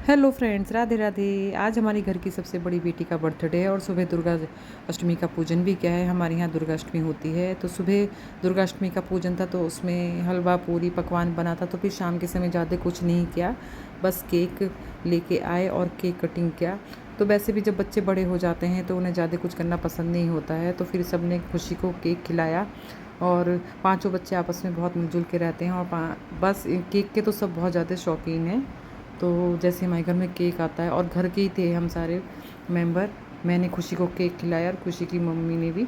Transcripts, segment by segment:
Hello friends, Radhe Radhe. आज हमारी घर की सबसे बड़ी बेटी का बर्थडे है और सुबह दुर्गा अष्टमी का पूजन भी किया है। हमारे यहाँ दुर्गा अष्टमी होती है, तो सुबह दुर्गा अष्टमी का पूजन था, तो उसमें हलवा पूरी पकवान बना था। तो फिर शाम के समय ज़्यादा कुछ नहीं किया, बस केक लेके आए और केक कटिंग किया। तो वैसे भी जब बच्चे बड़े हो जाते हैं तो उन्हें ज़्यादा कुछ करना पसंद नहीं होता है, तो फिर सब ने खुशी को केक खिलाया। और पाँचों बच्चे आपस में बहुत मिलजुल के रहते हैं और बस केक के तो सब बहुत ज़्यादा शौकीन हैं। तो जैसे हमारे घर में केक आता है और घर के ही थे हम सारे मेंबर, मैंने खुशी को केक खिलाया और खुशी की मम्मी ने भी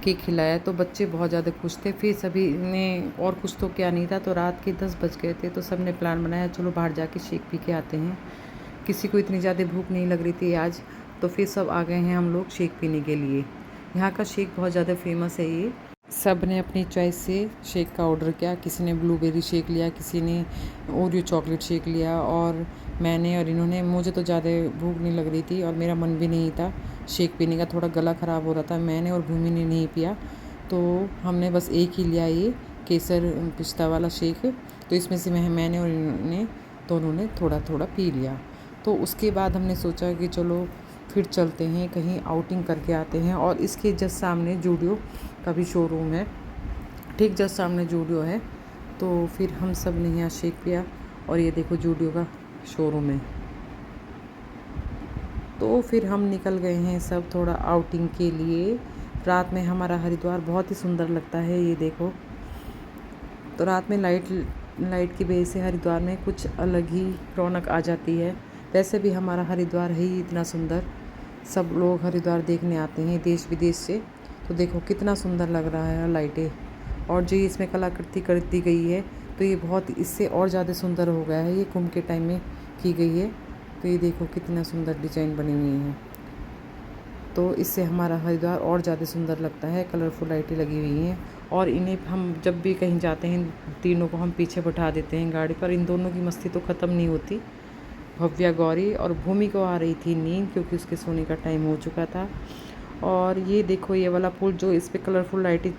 केक खिलाया। तो बच्चे बहुत ज़्यादा खुश थे। फिर सभी ने, और कुछ तो क्या नहीं था, तो रात के 10 बज गए थे, तो सब ने प्लान बनाया चलो बाहर जाके शेक पी के आते हैं। किसी को इतनी ज़्यादा भूख नहीं लग रही थी आज, तो फिर सब आ गए हैं हम लोग शेक पीने के लिए। यहाँ का शेक बहुत ज़्यादा फेमस है ये। सब ने अपनी चॉइस से शेक का ऑर्डर किया। किसी ने ब्लूबेरी शेक लिया, किसी ने ओरियो चॉकलेट शेक लिया, और मैंने और इन्होंने, मुझे तो ज़्यादा भूख नहीं लग रही थी और मेरा मन भी नहीं था शेक पीने का, थोड़ा गला ख़राब हो रहा था। मैंने और भूमि ने नहीं पिया, तो हमने बस एक ही लिया, ये केसर पिस्ता वाला शेक। तो इसमें से मैंने और इन्होंने दोनों ने थोड़ा थोड़ा पी लिया। तो उसके बाद हमने सोचा कि चलो फिर चलते हैं, कहीं आउटिंग करके आते हैं। और इसके जस्ट सामने जूडियो का भी शोरूम है, ठीक जस्ट सामने जूडियो है। तो फिर हम सब ने यहाँ शेक पिया और ये देखो जूडियो का शोरूम है। तो फिर हम निकल गए हैं सब थोड़ा आउटिंग के लिए। रात में हमारा हरिद्वार बहुत ही सुंदर लगता है, ये देखो। तो रात में लाइट की वजह से हरिद्वार में कुछ अलग ही रौनक आ जाती है। वैसे भी हमारा हरिद्वार है ही इतना सुंदर, सब लोग हरिद्वार देखने आते हैं देश विदेश से। तो देखो कितना सुंदर लग रहा है लाइटें, और जो इसमें कलाकृति कर दी गई है, तो ये बहुत इससे और ज़्यादा सुंदर हो गया है। ये कुंभ के टाइम में की गई है, तो ये देखो कितना सुंदर डिजाइन बनी हुई है। तो इससे हमारा हरिद्वार और ज़्यादा सुंदर लगता है, कलरफुल लाइटें लगी हुई हैं। और इन्हें हम जब भी कहीं जाते हैं, तीनों को हम पीछे बैठा देते हैं गाड़ी पर। इन दोनों की मस्ती तो ख़त्म नहीं होती। भव्या, गौरी और भूमि को आ रही थी नींद, क्योंकि उसके सोने का टाइम हो चुका था। और ये देखो ये वाला पुल, जो इस पे कलरफुल लाइटें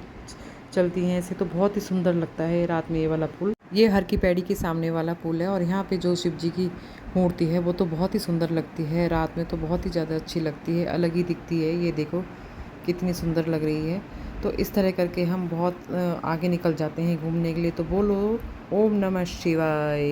चलती हैं ऐसे, तो बहुत ही सुंदर लगता है रात में ये वाला पुल। ये हर की पैड़ी के सामने वाला पुल है, और यहाँ पे जो शिव जी की मूर्ति है वो तो बहुत ही सुंदर लगती है रात में, तो बहुत ही ज़्यादा अच्छी लगती है, अलग ही दिखती है। ये देखो कितनी सुंदर लग रही है। तो इस तरह करके हम बहुत आगे निकल जाते हैं घूमने के लिए। तो बोलो ओम नमः शिवाय।